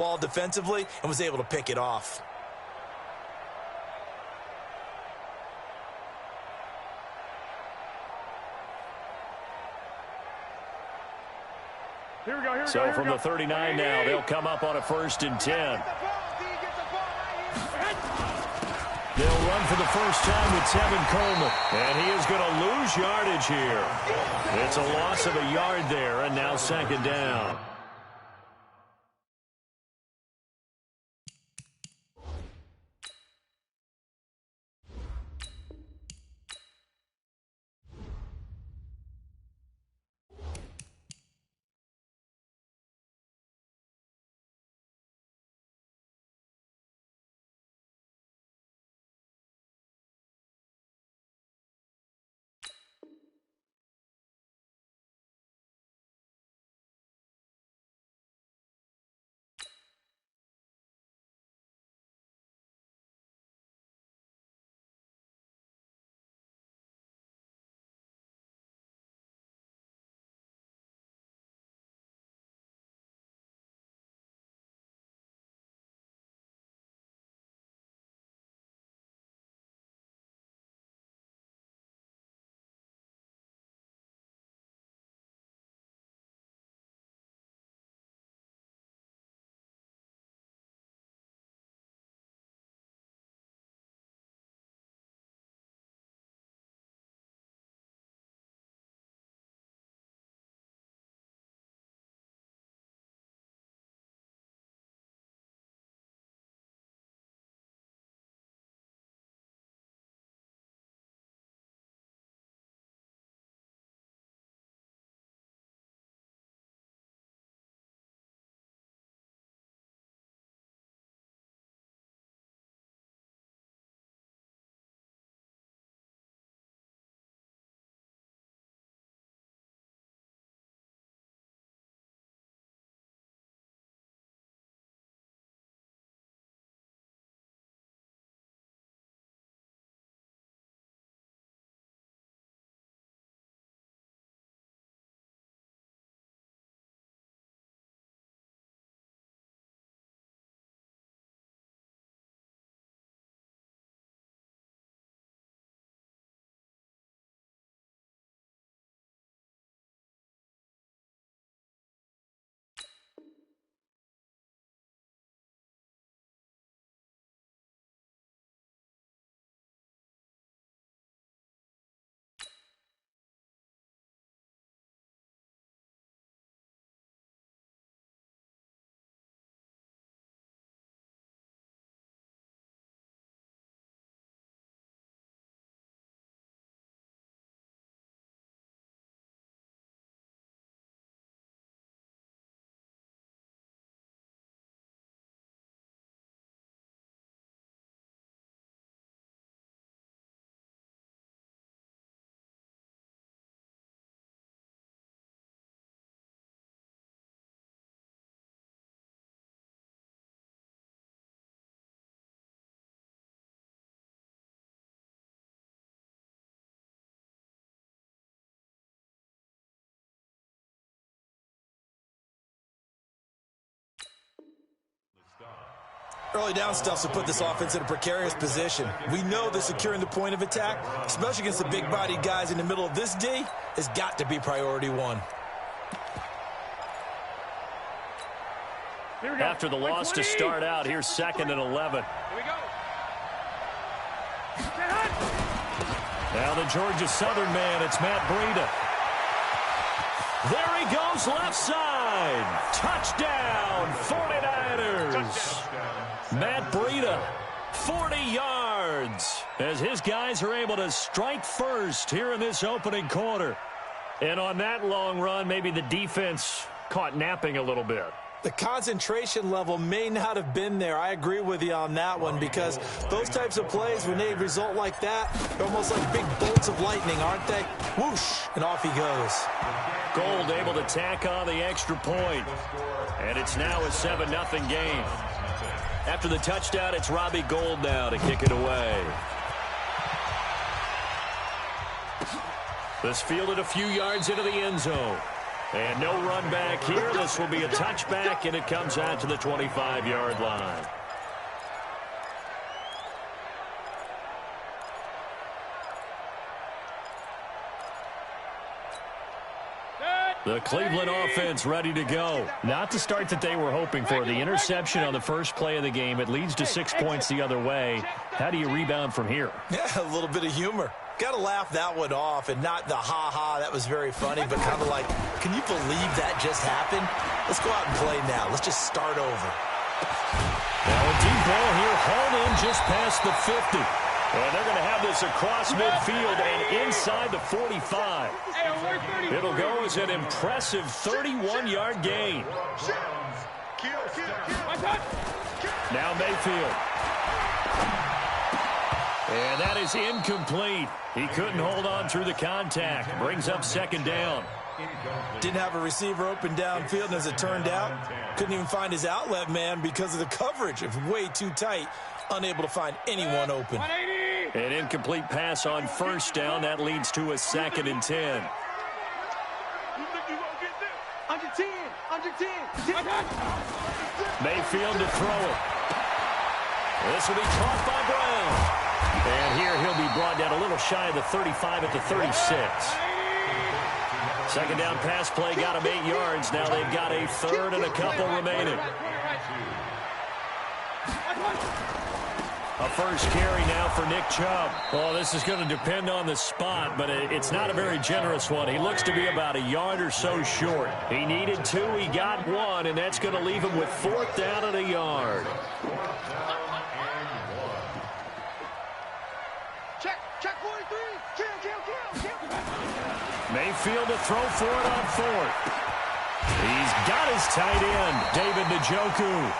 ball defensively and was able to pick it off. So from the 39 now, they'll come up on a 1st and 10. They'll run for the first time with Tevin Coleman. And he is going to lose yardage here. It's a loss of a yard there, and now 2nd down. Early down stuff to put this offense in a precarious position. We know that securing the point of attack, especially against the big-bodied guys in the middle of this D, has got to be priority one. After the loss to start out, here's 2nd and 11. Here we go. Now the Georgia Southern man, it's Matt Breida. There he goes, left side. Touchdown, 49ers. Touchdown. Matt Breida, 40 yards, as his guys are able to strike first here in this opening quarter. And on that long run, maybe the defense caught napping a little bit. The concentration level may not have been there. I agree with you on that one, because those types of plays, when they result like that, they're almost like big bolts of lightning, aren't they? Whoosh, and off he goes. Gold able to tack on the extra point. And it's now a 7-0 game. After the touchdown, it's Robbie Gould now to kick it away. This fielded a few yards into the end zone. And no run back here. This will be a touchback, and it comes out to the 25-yard line. The Cleveland offense ready to go. Not the start that they were hoping for. The interception on the first play of the game. It leads to 6 points the other way. How do you rebound from here? Yeah, a little bit of humor. Got to laugh that one off, and not the ha-ha, that was very funny, but kind of like, can you believe that just happened? Let's go out and play now. Let's just start over. Now a deep ball here, hauled in just past the 50. And they're going to have this across midfield and inside the 45. It'll go as an impressive 31-yard gain. Now Mayfield. And that is incomplete. He couldn't hold on through the contact. Brings up second down. Didn't have a receiver open downfield, and as it turned out, couldn't even find his outlet man because of the coverage. It was way too tight. Unable to find anyone open. An incomplete pass on first down. That leads to a 2nd and 10. Mayfield to throw it. This will be caught by Brown. And here he'll be brought down a little shy of the 35 at the 36. Second down pass play got him 8 yards. Now they've got a 3rd and a couple remaining. A first carry now for Nick Chubb. Well, this is going to depend on the spot, but it's not a very generous one. He looks to be about a yard or so short. He needed 2, he got 1, and that's going to leave him with 4th down and a yard. Check 43. Kill. Mayfield to throw for it on 4th. He's got his tight end, David Njoku.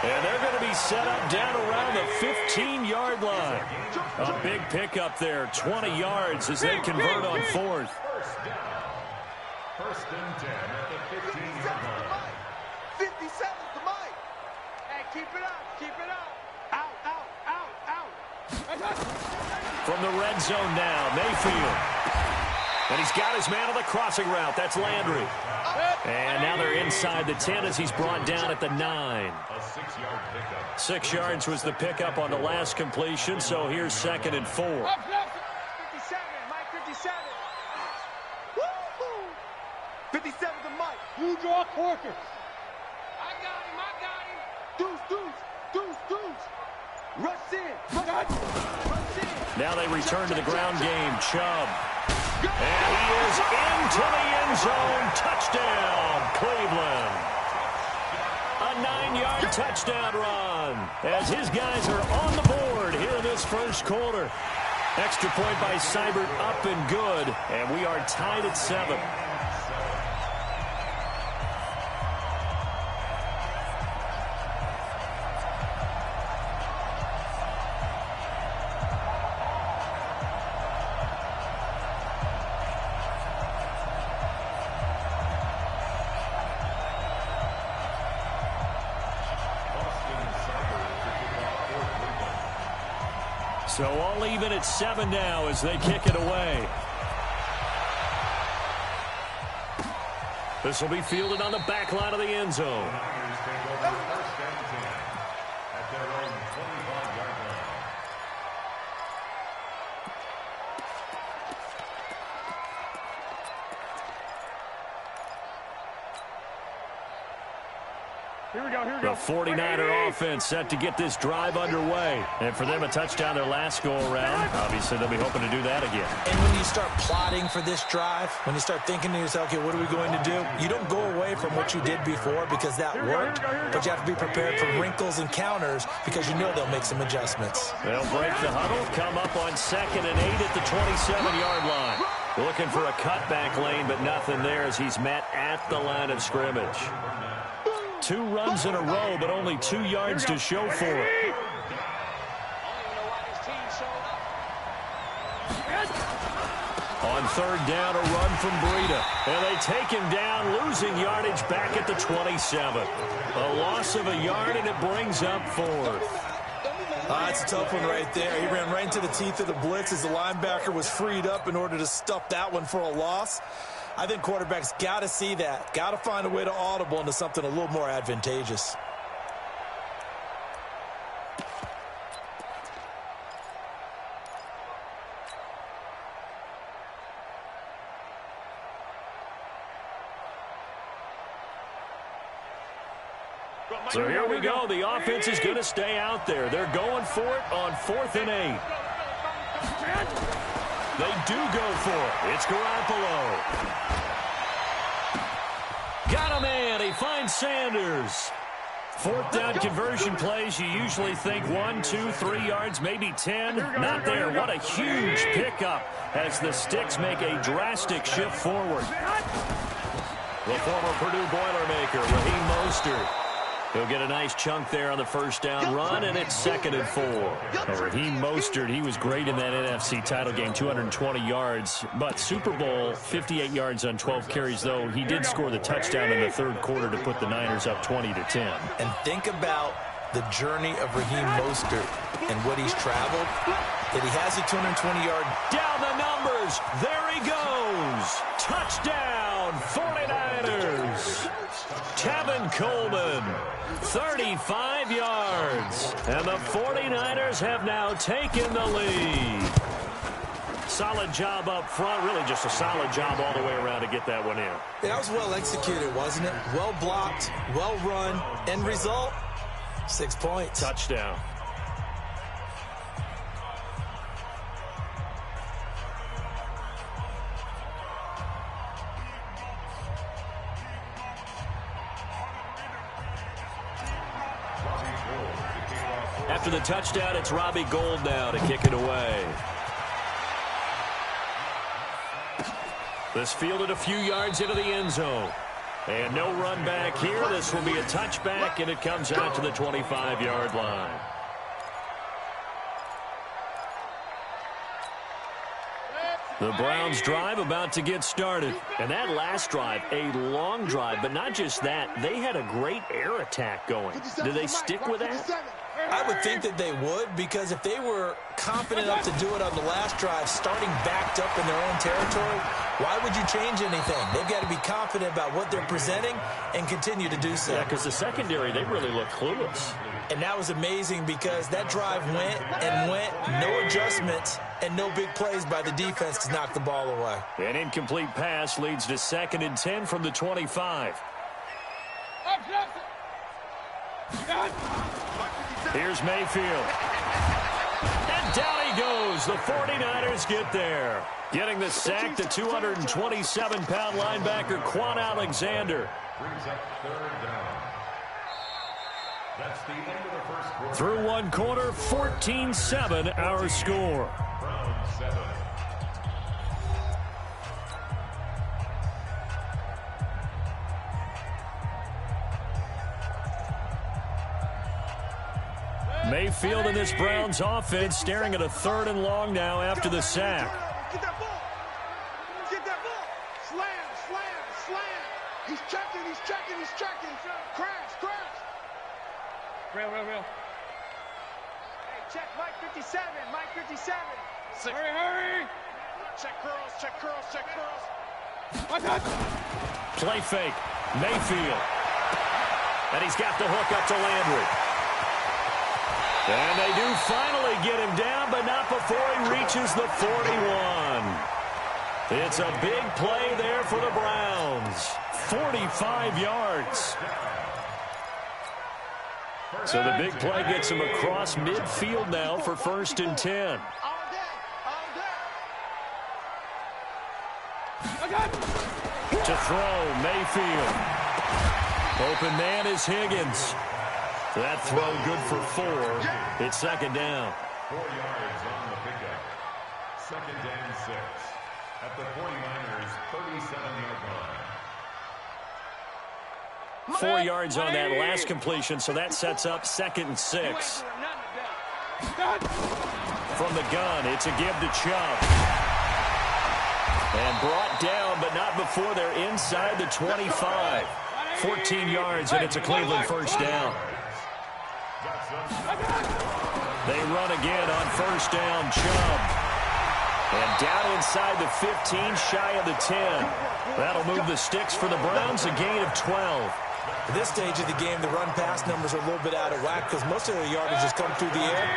And they're going to be set up down around the 15-yard line. A big pickup there, 20 yards as they convert on 4th. First and 10 at the 15-yard line. 57's the mic. Hey, keep it up. Out. From the red zone now, Mayfield. And he's got his man on the crossing route. That's Landry. And now they're inside the 10 as he's brought down at the 9. 6 yards was the pickup on the last completion, so here's 2nd and 4. 57, Mike 57. Woo-hoo. 57 the Mike. You draw corkers. I got him. Deuce. Rush in. Now they return to the ground game. Chubb. And he is into the end zone. Touchdown, Cleveland. A 9-yard touchdown run as his guys are on the board here in this first quarter. Extra point by Seibert up and good, and we are tied at 7. So all even at 7 now as they kick it away. This will be fielded on the back line of the end zone. The 49er offense set to get this drive underway. And for them, a touchdown their last go-around. Obviously, they'll be hoping to do that again. And when you start plotting for this drive, when you start thinking to yourself, okay, what are we going to do? You don't go away from what you did before because that worked, but you have to be prepared for wrinkles and counters because you know they'll make some adjustments. They'll break the huddle, come up on 2nd and 8 at the 27-yard line. Looking for a cutback lane, but nothing there as he's met at the line of scrimmage. 2 runs in a row, but only 2 yards to show for it. On 3rd down, a run from Breida. And they take him down, losing yardage back at the 27. A loss of a yard, and it brings up 4th. It's a tough one right there. He ran right into the teeth of the blitz as the linebacker was freed up in order to stuff that one for a loss. I think quarterbacks got to see that. Got to find a way to audible into something a little more advantageous. So here we go. The offense is going to stay out there. They're going for it on 4th and 8. They do go for it. It's Garoppolo. Got a man. He finds Sanders. 4th down conversion plays. You usually think 1, 2, 3 yards, maybe 10. Not there. What a huge pickup as the Sticks make a drastic shift forward. The former Purdue Boilermaker, Raheem Mostert. He'll get a nice chunk there on the first down run, and it's 2nd and 4. Raheem Mostert, he was great in that NFC title game, 220 yards. But Super Bowl, 58 yards on 12 carries, though. He did score the touchdown in the 3rd quarter to put the Niners up 20-10. And think about the journey of Raheem Mostert and what he's traveled. That he has a 220-yard. Down the numbers. There he goes. Touchdown, 49ers. Tevin Coleman, 35 yards. And the 49ers have now taken the lead. Solid job up front. Really just a solid job all the way around to get that one in. That was well executed, wasn't it? Well blocked, well run. End result, 6 points. Touchdown. After the touchdown, it's Robbie Gould now to kick it away. This fielded a few yards into the end zone. And no run back here. This will be a touchback, and it comes out to the 25-yard line. The Browns drive about to get started. And that last drive, a long drive, but not just that. They had a great air attack going. Do they stick with that? I would think that they would, because if they were confident enough to do it on the last drive, starting backed up in their own territory, why would you change anything? They've got to be confident about what they're presenting and continue to do so. Yeah, because the secondary, they really look clueless. And that was amazing because that drive went and went, no adjustments, and no big plays by the defense to knock the ball away. An incomplete pass leads to 2nd and 10 from the 25. Here's Mayfield. And down he goes. The 49ers get there. Getting the sack, the 227-pound linebacker, Quan Alexander. Through one quarter, 14-7 our score. Mayfield in this Browns offense staring at a 3rd and long now after the sack. Get that ball. Get that ball. Slam, slam, slam. He's checking, he's checking, he's checking. Crash, crash. Real. Hey, check Mike 57, Mike 57. Hurry. Check curls, check curls, check curls. Play fake. Mayfield. And he's got the hook up to Landry. And they do finally get him down, but not before he reaches the 41. It's a big play there for the Browns. 45 yards. So the big play gets him across midfield now for 1st and 10. To throw, Mayfield. Open man is Higgins. That throw good for 4. It's 2nd down. 4 yards on the pickup. 2nd and 6 at the 49ers' 37-yard line. 4 yards on that last completion, so that sets up 2nd and 6. From the gun, it's a give to Chubb. And brought down, but not before they're inside the 25. 14 yards, and it's a Cleveland 1st down. They run again on 1st down, Chubb. And down inside the 15, shy of the 10. That'll move the sticks for the Browns, a gain of 12. At this stage of the game, the run-pass numbers are a little bit out of whack because most of the yardage has come through the air.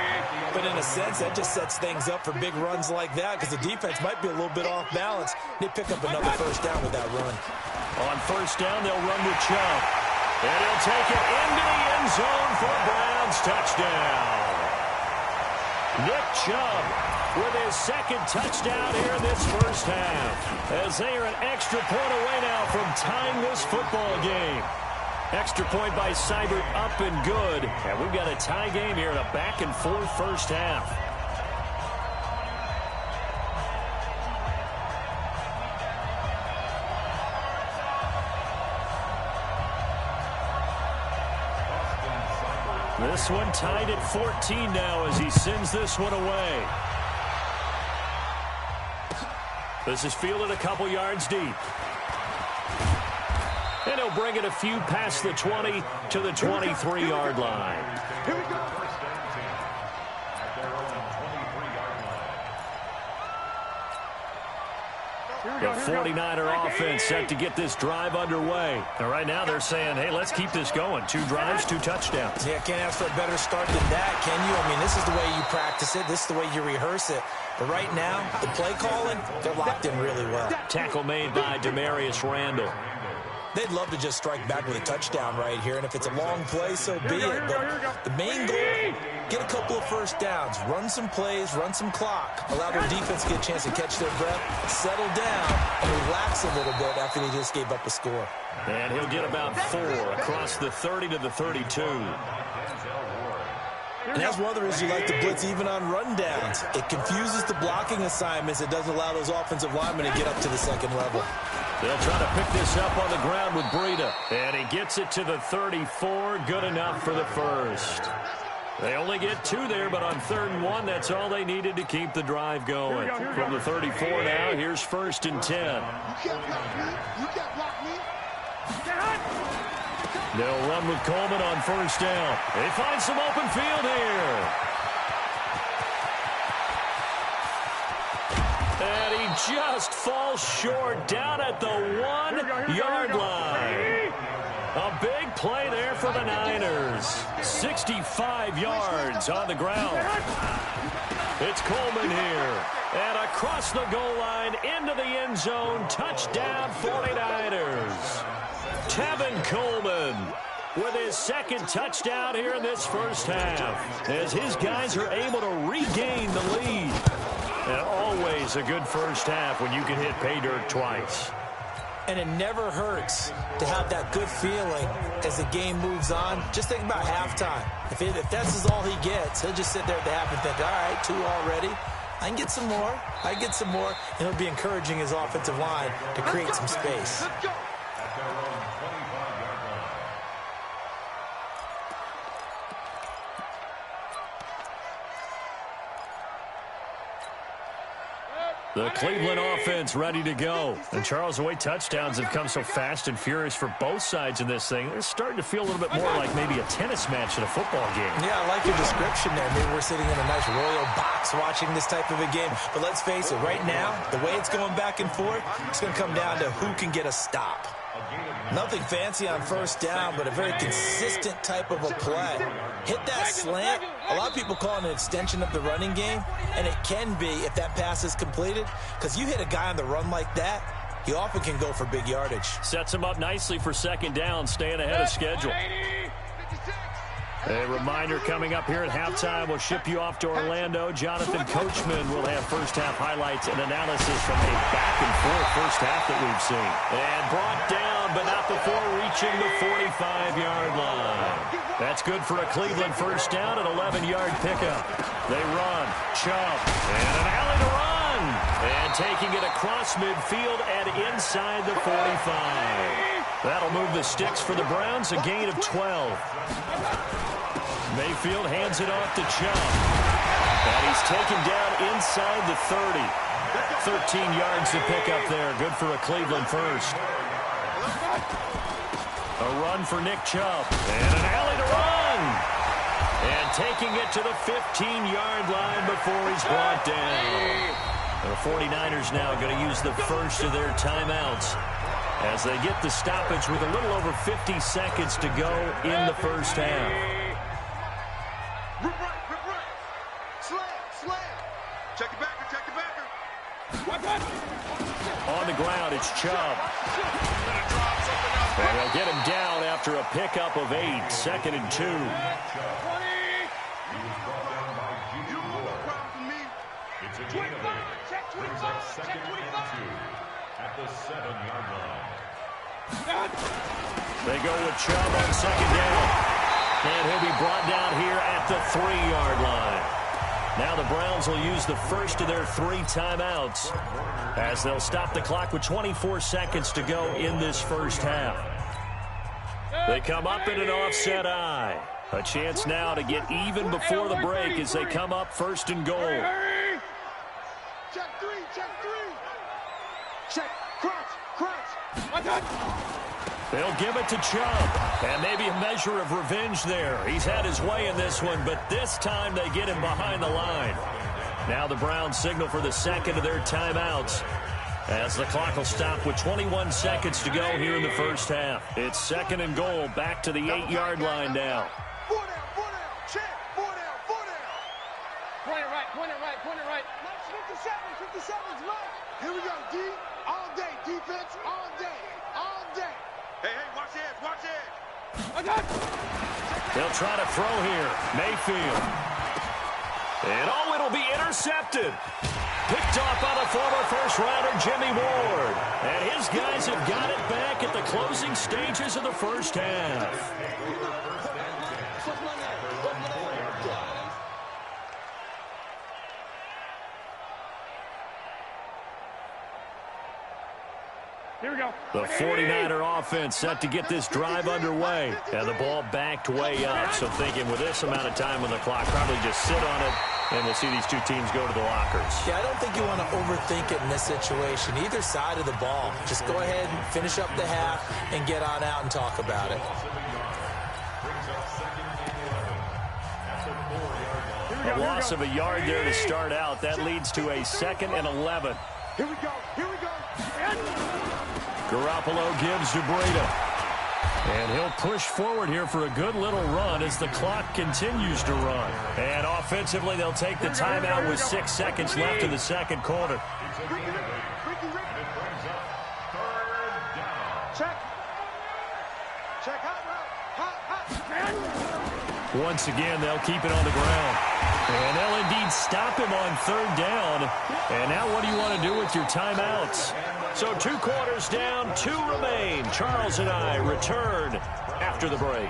But in a sense, that just sets things up for big runs like that because the defense might be a little bit off balance. They pick up another first down with that run. On first down, they'll run with Chubb. And he'll take it into the end zone for a Browns touchdown. Nick Chubb with his second touchdown here in this first half, as they are an extra point away now from tying this football game. Extra point by Seibert up and good. And we've got a tie game here in a back-and-forth first half. This one tied at 14 now as he sends this one away. This is fielded a couple yards deep. And he'll bring it a few past the 20 to the 23-yard line. Here we go. The 49er offense set to get this drive underway. And right now they're saying, hey, let's keep this going. 2 drives, 2 touchdowns. Yeah, can't ask for a better start than that, can you? I mean, this is the way you practice it. This is the way you rehearse it. But right now, the play calling, they're locked in really well. Tackle made by Demarius Randall. They'd love to just strike back with a touchdown right here, and if it's a long play, so be it. But the main goal, get a couple of first downs, run some plays, run some clock, allow their defense to get a chance to catch their breath, settle down, and relax a little bit after they just gave up a score. And he'll get about 4 across the 30 to the 32. And that's one of the reasons you like to blitz even on rundowns. It confuses the blocking assignments. It doesn't allow those offensive linemen to get up to the second level. They'll try to pick this up on the ground with Breida. And he gets it to the 34. Good enough for the first. They only get 2 there, but on 3rd and 1, that's all they needed to keep the drive going. From the 34 now, here's 1st and 10. You can't block me. You can't block me. They'll run with Coleman on first down. They find some open field here. And he just falls short down at the 1-yard line. A big play there for the Niners. 65 yards on the ground. It's Coleman here. And across the goal line into the end zone. Touchdown 49ers. Tevin Coleman with his second touchdown here in this first half, as his guys are able to regain the lead. And always a good first half when you can hit pay dirt twice. And it never hurts to have that good feeling as the game moves on. Just think about halftime. If that's all he gets, he'll just sit there at the half and think, all right, 2 already. I can get some more. I can get some more. And he'll be encouraging his offensive line to create some space. Let's go. The Cleveland offense ready to go. And Charles, the way touchdowns have come so fast and furious for both sides in this thing, it's starting to feel a little bit more like maybe a tennis match in a football game. Yeah, I like your description there. Maybe we're sitting in a nice royal box watching this type of a game. But let's face it, right now, the way it's going back and forth, it's going to come down to who can get a stop. Nothing fancy on first down, but a very consistent type of a play. Hit that slant. A lot of people call it an extension of the running game, and it can be if that pass is completed, because you hit a guy on the run like that, he often can go for big yardage. Sets him up nicely for second down, staying ahead of schedule. A reminder coming up here at halftime, we'll ship you off to Orlando. Jonathan Coachman will have first-half highlights and analysis from a back-and-forth first half that we've seen. And brought down, but not before reaching the 45-yard line. That's good for a Cleveland first down, an 11-yard pickup. They run, Chubb, and an alley to run. And taking it across midfield and inside the 45. That'll move the sticks for the Browns, a gain of 12. Mayfield hands it off to Chubb. And he's taken down inside the 30. 13 yards to pick up there. Good for a Cleveland first. A run for Nick Chubb. And an alley to run. And taking it to the 15-yard line before he's brought down. The 49ers now going to use the first of their timeouts as they get the stoppage with a little over 50 seconds to go in the first half. Rip right. Slam. Check it backer. On the ground, it's Chubb. And they'll get him down after a pickup of 8, 2nd and 2. It's a gain of 8. Brings up 2nd and 2 at the 7-yard line. They go with Chubb on 2nd down. And he'll be brought down here at the 3-yard line. Now the Browns will use the first of their 3 timeouts as they'll stop the clock with 24 seconds to go in this first half. They come up in an offset eye. A chance now to get even before the break as they come up 1st and goal. Check 3. Check, crunch. They'll give it to Chubb, and maybe a measure of revenge there. He's had his way in this one, but this time they get him behind the line. Now the Browns signal for the second of their timeouts as the clock will stop with 21 seconds to go here in the first half. It's 2nd and goal, back to the 8-yard line now. 4 down. Check, 4 down. Point it right. 57's right. Here we go, D. All day, defense, all day. Hey, watch the edge. They'll try to throw here. Mayfield. And it'll be intercepted. Picked off by the former first-rounder Jimmy Ward. And his guys have got it back at the closing stages of the first half. Here we go. The 49er offense set to get this drive underway. And the ball backed way up. So thinking with this amount of time on the clock, probably just sit on it, and we'll see these two teams go to the lockers. Yeah, I don't think you want to overthink it in this situation. Either side of the ball. Just go ahead and finish up the half and get on out and talk about it. A loss of a yard there to start out. That leads to a 2nd and 11. Here we go. Garoppolo gives to Breida. And he'll push forward here for a good little run as the clock continues to run. And offensively, they'll take the timeout with 6 seconds left in the second quarter. Check hot. Once again, they'll keep it on the ground. And they'll indeed stop him on 3rd down. And now what do you want to do with your timeouts? So 2 quarters down, 2 remain. Charles and I return after the break.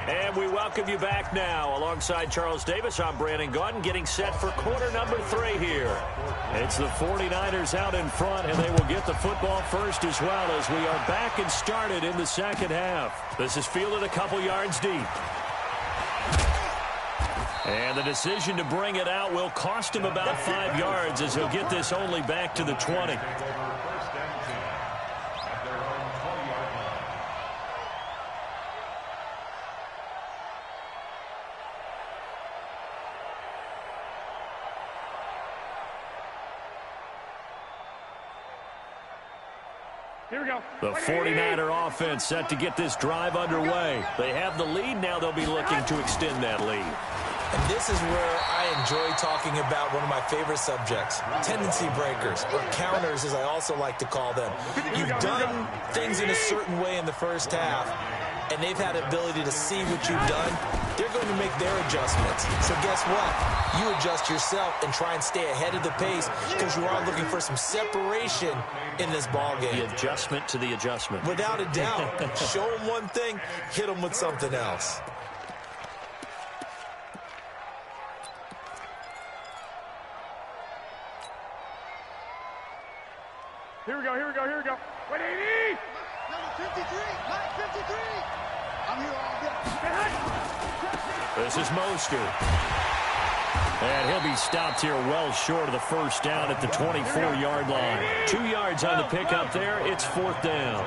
And we welcome you back now. Alongside Charles Davis, I'm Brandon Gaudin, getting set for quarter number 3 here. It's the 49ers out in front, and they will get the football first as well as we are back and started in the second half. This is fielded a couple yards deep. And the decision to bring it out will cost him about 5 yards as he'll get this only back to the 20. Here we go. The 49er offense set to get this drive underway. They have the lead. Now they'll be looking to extend that lead. And this is where I enjoy talking about one of my favorite subjects, tendency breakers, or counters as I also like to call them. You've done things in a certain way in the first half, and they've had the ability to see what you've done. They're going to make their adjustments. So guess what? You adjust yourself and try and stay ahead of the pace because you are looking for some separation in this ball game. The adjustment to the adjustment. Without a doubt. Show them one thing, hit them with something else. Here we go. 180! Number 53! Line 53! I'm here all day. This is Mostert. And he'll be stopped here well short of the first down at the 24-yard line. 2 yards on the pickup there. It's 4th down.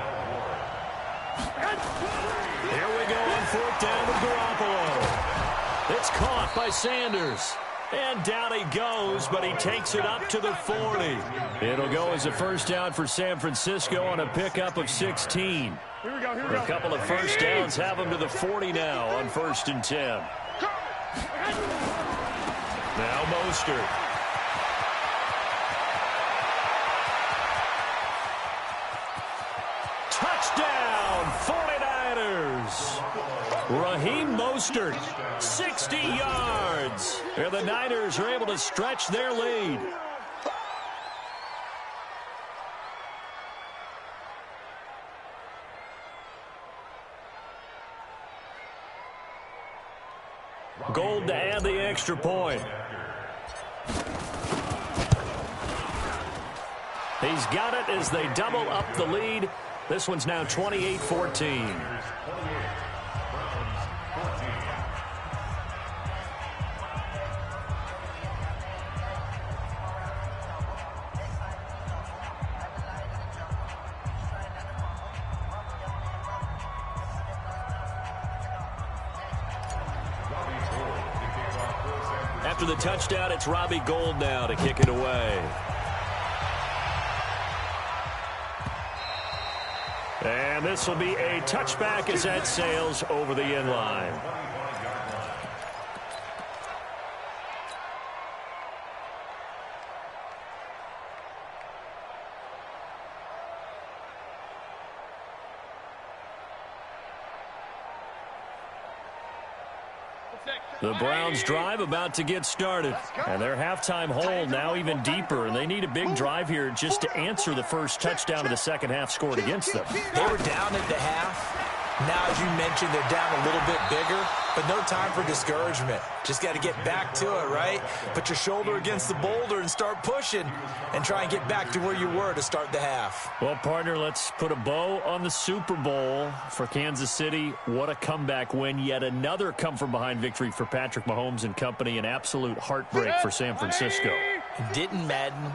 Here we go on 4th down with Garoppolo. It's caught by Sanders. And down he goes, but he takes it up to the 40. It'll go as a first down for San Francisco on a pickup of 16. Here we go. A couple of first downs have them to the 40 now on 1st and 10. Now Mostert. Touchdown, 49ers. Raheem Mostert, 60 yards. And the Niners are able to stretch their lead. Gold to add the extra point. He's got it as they double up the lead. This one's now 28-14. After the touchdown, it's Robbie Gould now to kick it away. And this will be a touchback as that sails over the end line. The Browns drive about to get started. And their halftime hole now even deeper. And they need a big drive here just to answer the first touchdown of the second half scored against them. They were down at the half. Now, as you mentioned, they're down a little bit bigger, but no time for discouragement. Just got to get back to it, right? Put your shoulder against the boulder and start pushing and try and get back to where you were to start the half. Well, partner, let's put a bow on the Super Bowl for Kansas City. What a comeback win. Yet another come-from-behind victory for Patrick Mahomes and company. An absolute heartbreak for San Francisco. Didn't Madden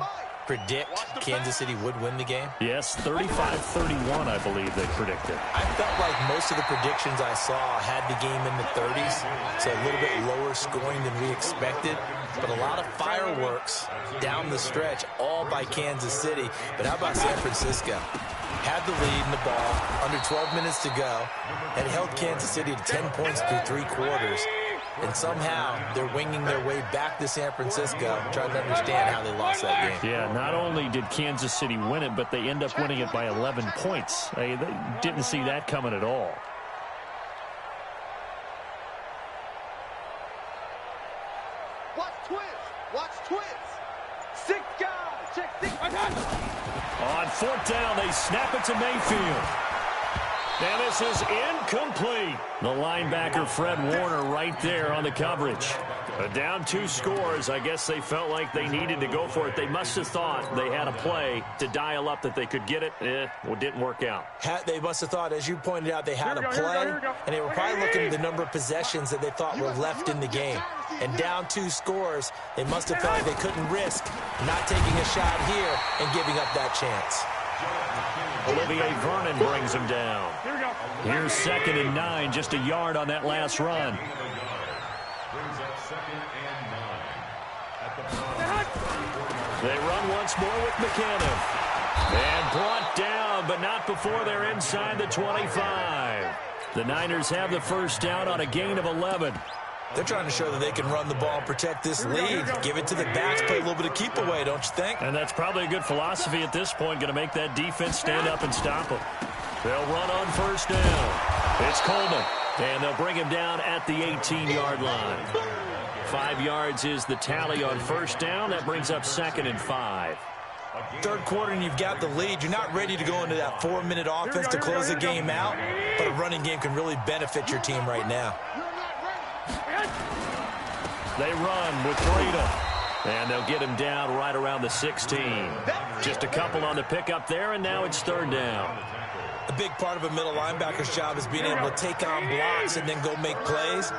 predict Kansas City would win the game? Yes, 35-31, I believe they predicted. I felt like most of the predictions I saw had the game in the 30s, so a little bit lower scoring than we expected, but a lot of fireworks down the stretch, all by Kansas City. But how about San Francisco? Had the lead in the ball, under 12 minutes to go, and held Kansas City to 10 points through 3 quarters. And somehow they're winging their way back to San Francisco, trying to understand how they lost that game. Yeah, not only did Kansas City win it, but they end up winning it by 11 points. They didn't see that coming at all. Watch twins. Watch twins. 6 guys. Check 6. On 4th down, they snap it to Mayfield. And this is incomplete. The linebacker, Fred Warner, right there on the coverage. Down 2 scores. I guess they felt like they needed to go for it. They must have thought they had a play to dial up that they could get it. Well, it didn't work out. They must have thought, as you pointed out, they had a play, and they were probably looking at the number of possessions that they thought were left in the game. And down 2 scores, they must have felt like they couldn't risk not taking a shot here and giving up that chance. Olivier Vernon brings him down. Here's 2nd and 9, just a yard on that last run. They run once more with McKinnon. And brought down, but not before they're inside the 25. The Niners have the first down on a gain of 11. They're trying to show that they can run the ball and protect this lead. Give it to the backs, play a little bit of keep away, don't you think? And that's probably a good philosophy at this point, going to make that defense stand up and stop them. They'll run on first down. It's Coleman, and they'll bring him down at the 18-yard line. 5 yards is the tally on first down. That brings up 2nd and 5. 3rd quarter and you've got the lead. You're not ready to go into that 4-minute offense to close the game out, but a running game can really benefit your team right now. They run with Breida, and they'll get him down right around the 16. Just a couple on the pickup there, and now it's 3rd down. A big part of a middle linebacker's job is being able to take on blocks and then go make plays.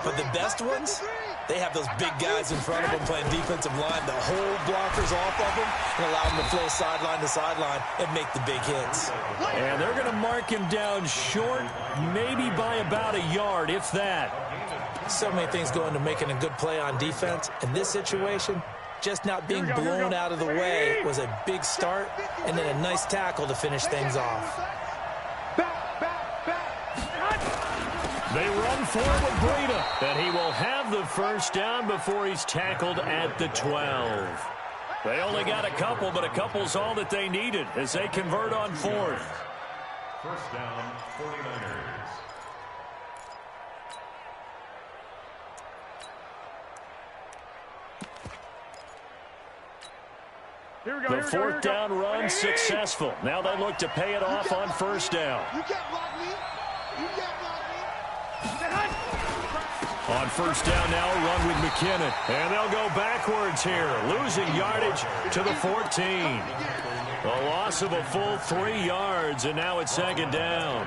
But the best ones, they have those big guys in front of them playing defensive line that hold blockers off of them and allow them to flow sideline to sideline and make the big hits. And they're going to mark him down short, maybe by about a yard, if that. So many things go into making a good play on defense. In this situation, just not being blown out of the way was a big start, and then a nice tackle to finish things off. They run forward with Breida, and he will have the first down before he's tackled at the 12. They only got a couple, but a couple's all that they needed as they convert on fourth. First down, 49ers. The fourth down run successful. Now they look to pay it off on first down. You can't block me. You can't block me. On first down now, a run with McKinnon. And they'll go backwards here, losing yardage to the 14. A loss of a full 3 yards, and now it's second down.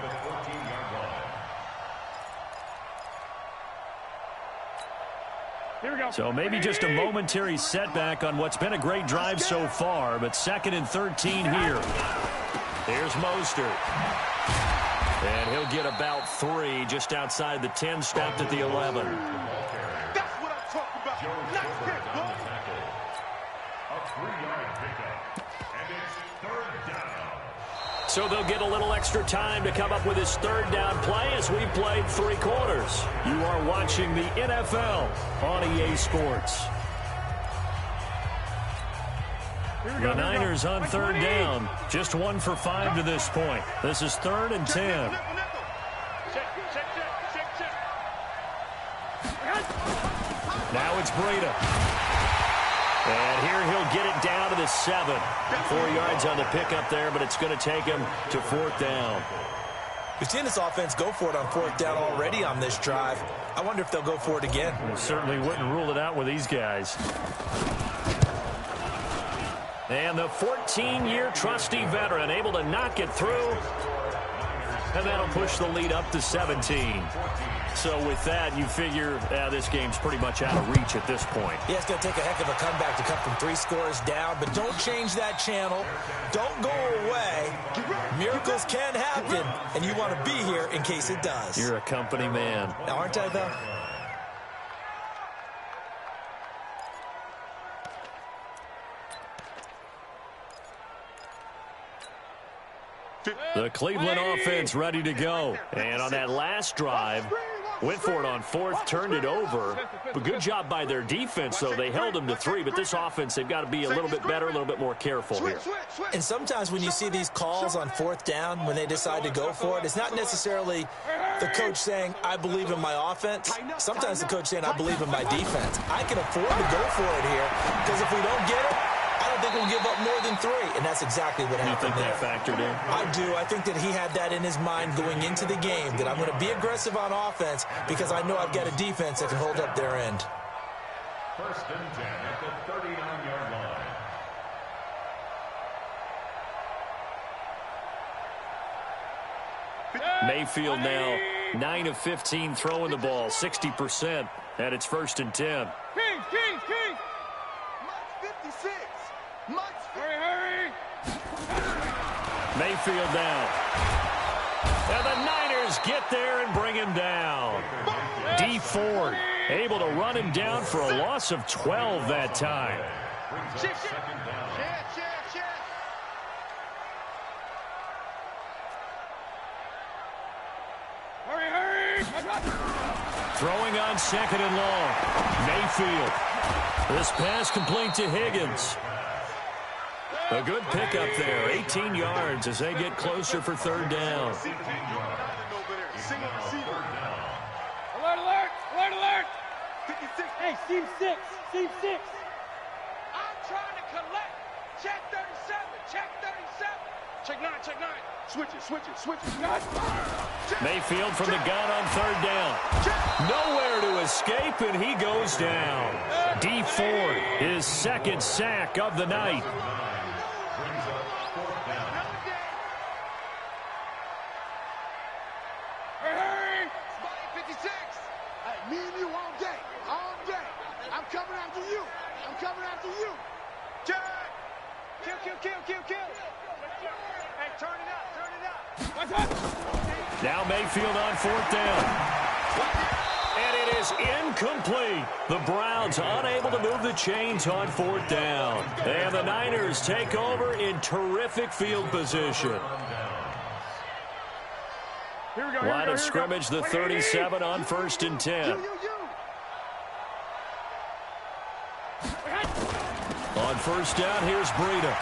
So maybe just a momentary setback on what's been a great drive so far, but 2nd and 13 here. Here's Mostert. And he'll get about 3 just outside the 10, stopped at the 11. That's what I'm talking about. Nice pick, boy. A 3-yard pickup. And it's third down. So they'll get a little extra time to come up with his third down play as we've played 3 quarters. You are watching the NFL on EA Sports. The Niners on third down. Just 1 for 5 to this point. This is 3rd and 10. Now it's Breida. And here he'll get it down to the 7. 4 yards on the pickup there, but it's going to take him to 4th down. We've seen this offense go for it on 4th down already on this drive. I wonder if they'll go for it again. We certainly wouldn't rule it out with these guys. And the 14-year trusty veteran able to knock it through. And that'll push the lead up to 17. So with that, you figure this game's pretty much out of reach at this point. Yeah, it's going to take a heck of a comeback to come from 3 scores down, but don't change that channel. Don't go away. Miracles can happen, and you want to be here in case it does. You're a company man. Now, aren't I, though? The Cleveland offense ready to go. And on that last drive, went for it on 4th, turned it over. But good job by their defense, though. They held them to 3, but this offense, they've got to be a little bit better, a little bit more careful here. And sometimes when you see these calls on 4th down, when they decide to go for it, it's not necessarily the coach saying, I believe in my offense. Sometimes the coach saying, I believe in my defense. I can afford to go for it here, because if we don't get it, I don't think we'll give up more than 3, and that's exactly what happened there. You think that factored in? I do. I think that he had that in his mind going into the game, that I'm going to be aggressive on offense because I know I've got a defense that can hold up their end. 1st and 10 at the 39-yard line. Mayfield now 9 of 15 throwing the ball, 60%, and it's 1st and 10. Kings. Mike's 56. Hurry. Mayfield down. And the Niners get there and bring him down. D. Ford able to run him down for a loss of 12 that time. Shit. Hurry. Throwing on 2nd and long. Mayfield. This pass complete to Higgins. A good pickup there, 18 yards as they get closer for 3rd down. Alert. 56. Hey, Steve 6. I'm trying to collect. Check 37. Check 9. Switch it. Mayfield from the gun on 3rd down. Nowhere to escape, and he goes down. D. Ford, his 2nd sack of the night. Hurry. 56. Hey, me and you all day. I'm coming after you. Check. Kill. Hey, turn it up. Now Mayfield on 4th down. And it is incomplete. The Browns unable to move the chains on 4th down. And the Niners take over in terrific field position. Line of scrimmage, the 37 on 1st and 10. On 1st down, here's Breida.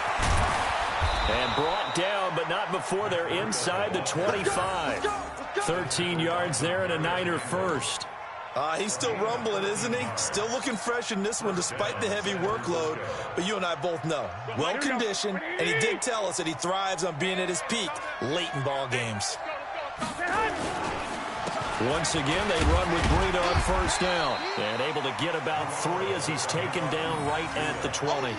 And brought down, but not before they're inside the 25. 13 yards there and a Niner first. He's still rumbling, isn't he? Still looking fresh in this one despite the heavy workload. But you and I both know, well-conditioned, and he did tell us that he thrives on being at his peak late in ball games. Once again, they run with Breida on 1st down. And able to get about 3 as he's taken down right at the 20.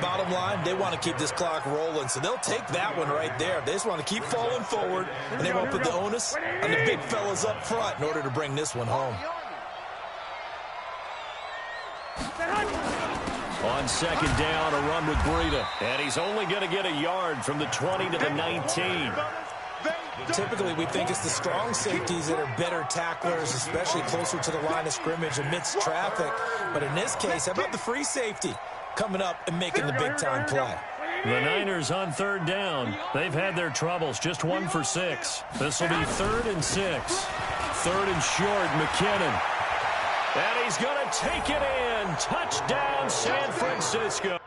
Bottom line, they want to keep this clock rolling, so they'll take that one right there. They just want to keep falling forward, and they want to put the onus on the big fellas up front in order to bring this one home. On 2nd down, a run with Breida. And he's only going to get a yard from the 20 to the 19. Typically, we think it's the strong safeties that are better tacklers, especially closer to the line of scrimmage amidst traffic. But in this case, how about the free safety coming up and making the big-time play? The Niners on 3rd down. They've had their troubles, just 1 for 6. This will be 3rd and 6. 3rd and short, McKinnon. And he's going to take it in. Touchdown, San Francisco.